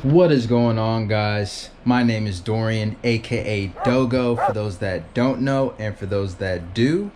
What is going on, guys? My name is Dorrian, aka Dogo, for those that don't know, and for those that do,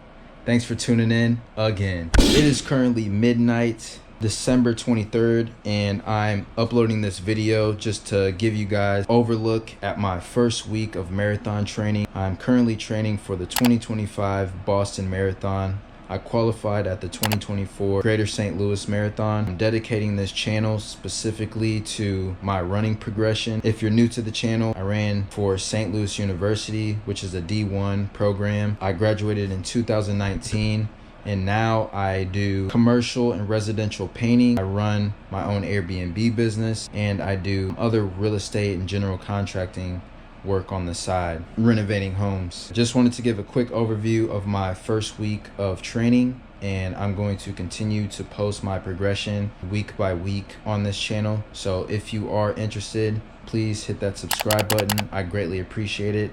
thanks for tuning in again. It is currently midnight, December 23rd, and I'm uploading this video just to give you guys an overlook at my first week of marathon training. I'm currently training for the 2025 Boston Marathon. I qualified at the 2024 Greater St. Louis Marathon. I'm dedicating this channel specifically to my running progression. If you're new to the channel, I ran for St. Louis University, which is a D1 program. I graduated in 2019, and now I do commercial and residential painting. I run my own Airbnb business, and I do other real estate and general contracting work on the side, renovating homes. Just wanted to give a quick overview of my first week of training, and I'm going to continue to post my progression week by week on this channel. So if you are interested, please hit that subscribe button. I greatly appreciate it.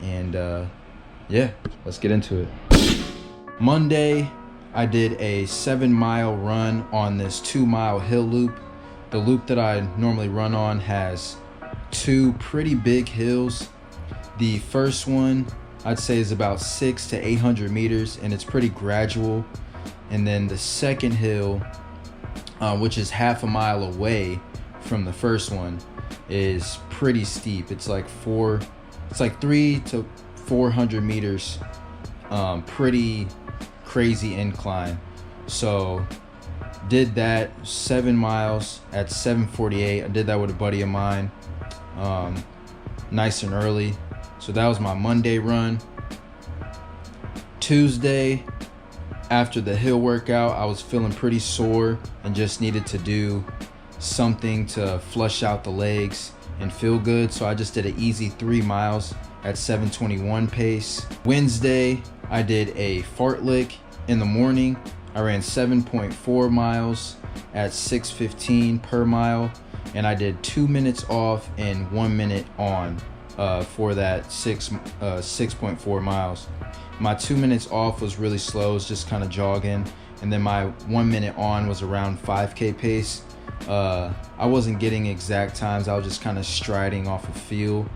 And yeah, let's get into it. Monday, I did a 7-mile run on this 2-mile hill loop. The loop that I normally run on has two pretty big hills. The first one I'd say is about 600 to 800 meters, and it's pretty gradual. And then the second hill, which is half a mile away from the first one, is pretty steep. It's like 300 to 400 meters, pretty crazy incline. So did that 7 miles at 7:48. I did that with a buddy of mine, nice and early. So that was my Monday run. Tuesday, after the hill workout, I was feeling pretty sore and just needed to do something to flush out the legs and feel good. So I just did an easy 3 miles at 7:21 pace. Wednesday, I did a fartlek in the morning. I ran 7.4 miles at 6:15 per mile, and I did 2 minutes off and 1 minute on for that 6.4 miles. My 2 minutes off was really slow, it was just kind of jogging, and then my 1 minute on was around 5K pace. I wasn't getting exact times, I was just kind of striding off of feel,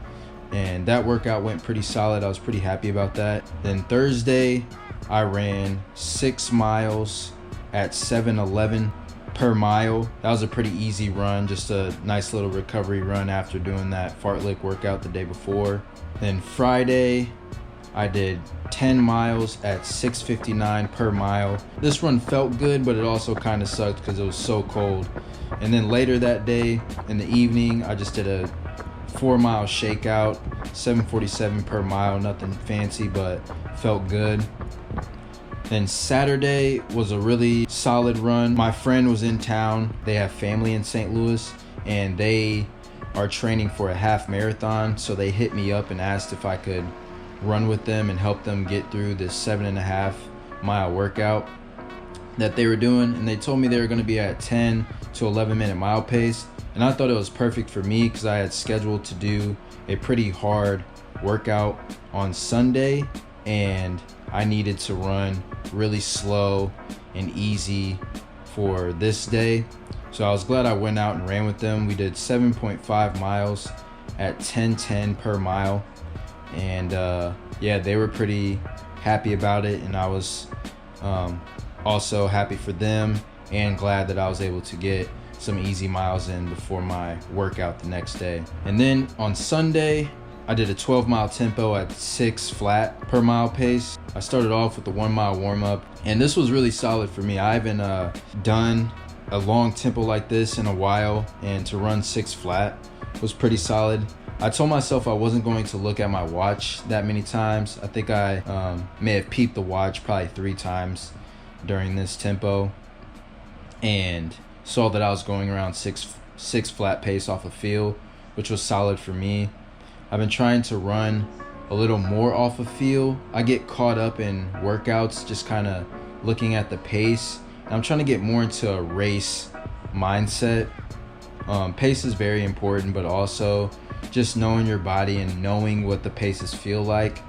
and that workout went pretty solid. I was pretty happy about that. Then Thursday, I ran 6 miles at 7:11 per mile. That was a pretty easy run, just a nice little recovery run after doing that fartlek workout the day before. Then Friday, I did 10 miles at 6:59 per mile. This run felt good, but it also kind of sucked because it was so cold. And then later that day, in the evening, I just did a 4-mile shakeout, 7:47 per mile. Nothing fancy, but felt good. Then Saturday was a really solid run. My friend was in town. They have family in St. Louis, and they are training for a half marathon. So they hit me up and asked if I could run with them and help them get through this 7.5-mile workout that they were doing. And they told me they were gonna be at 10 to 11 minute mile pace. And I thought it was perfect for me because I had scheduled to do a pretty hard workout on Sunday, and I needed to run really slow and easy for this day. So I was glad I went out and ran with them. We did 7.5 miles at 10:10 per mile. And yeah, they were pretty happy about it. And I was also happy for them and glad that I was able to get some easy miles in before my workout the next day. And then on Sunday, I did a 12-mile tempo at 6 flat per mile pace. I started off with the 1-mile warm-up, and this was really solid for me. I haven't done a long tempo like this in a while, and to run 6 flat was pretty solid. I told myself I wasn't going to look at my watch that many times. I think I may have peeped the watch probably 3 times during this tempo, and saw that I was going around 6 flat pace off of feel, which was solid for me. I've been trying to run a little more off of feel. I get caught up in workouts just kind of looking at the pace, and I'm trying to get more into a race mindset. Pace is very important, but also just knowing your body and knowing what the paces feel like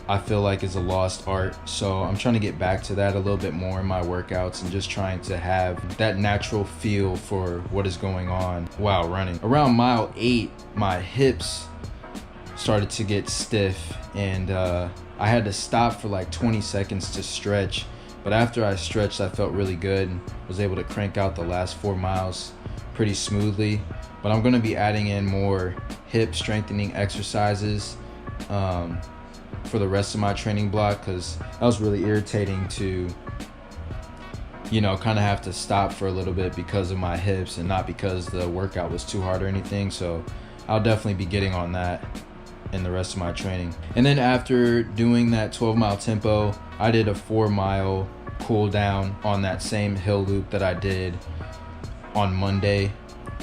I feel like is a lost art. So I'm trying to get back to that a little bit more in my workouts and just trying to have that natural feel for what is going on while running. Around mile 8, my hips started to get stiff, and I had to stop for like 20 seconds to stretch. But after I stretched, I felt really good and was able to crank out the last 4 miles pretty smoothly. But I'm gonna be adding in more hip strengthening exercises for the rest of my training block, because that was really irritating to, you know, kind of have to stop for a little bit because of my hips and not because the workout was too hard or anything. So I'll definitely be getting on that in the rest of my training. And then after doing that 12-mile tempo, I did a 4-mile cool down on that same hill loop that I did on Monday,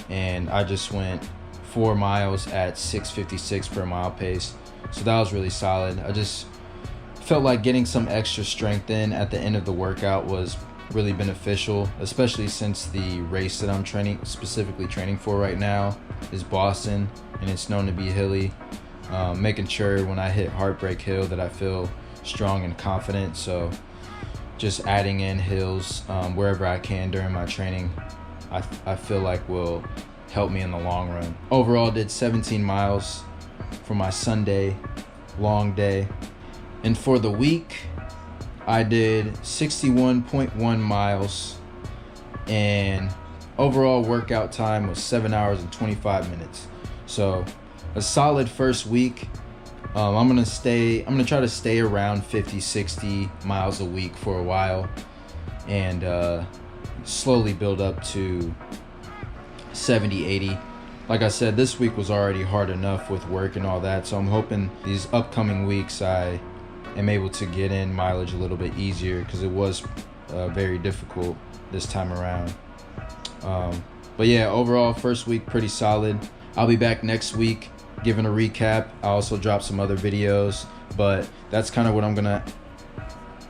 and I just went 4 miles at 6:56 per mile pace. So that was really solid. I just felt like getting some extra strength in at the end of the workout was really beneficial, especially since the race that I'm specifically training for right now is Boston, and it's known to be hilly. Making sure when I hit Heartbreak Hill that I feel strong and confident. So just adding in hills wherever I can during my training, I feel like will help me in the long run. Overall, did 17 miles for my Sunday long day. And for the week, I did 61.1 miles, and overall workout time was 7 hours and 25 minutes. So a solid first week. I'm gonna try to stay around 50-60 miles a week for a while, and slowly build up to 70-80. Like I said, this week was already hard enough with work and all that, so I'm hoping these upcoming weeks I am able to get in mileage a little bit easier, because it was very difficult this time around. But yeah, overall first week pretty solid. I'll be back next week giving a recap. I also dropped some other videos, but that's kind of what I'm gonna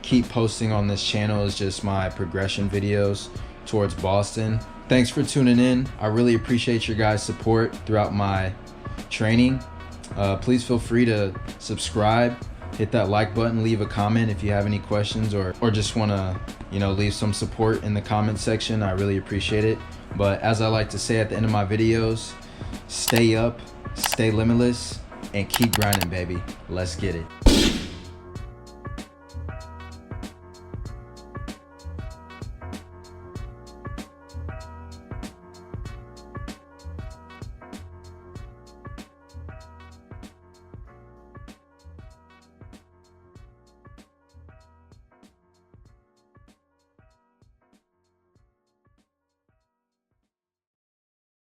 keep posting on this channel, is just my progression videos towards Boston. Thanks for tuning in. I really appreciate your guys' support throughout my training. Please feel free to subscribe, hit that like button, leave a comment if you have any questions, or just want to, you know, leave some support in the comment section. I really appreciate it. But as I like to say at the end of my videos, stay up, stay limitless, and keep grinding, baby. Let's get it.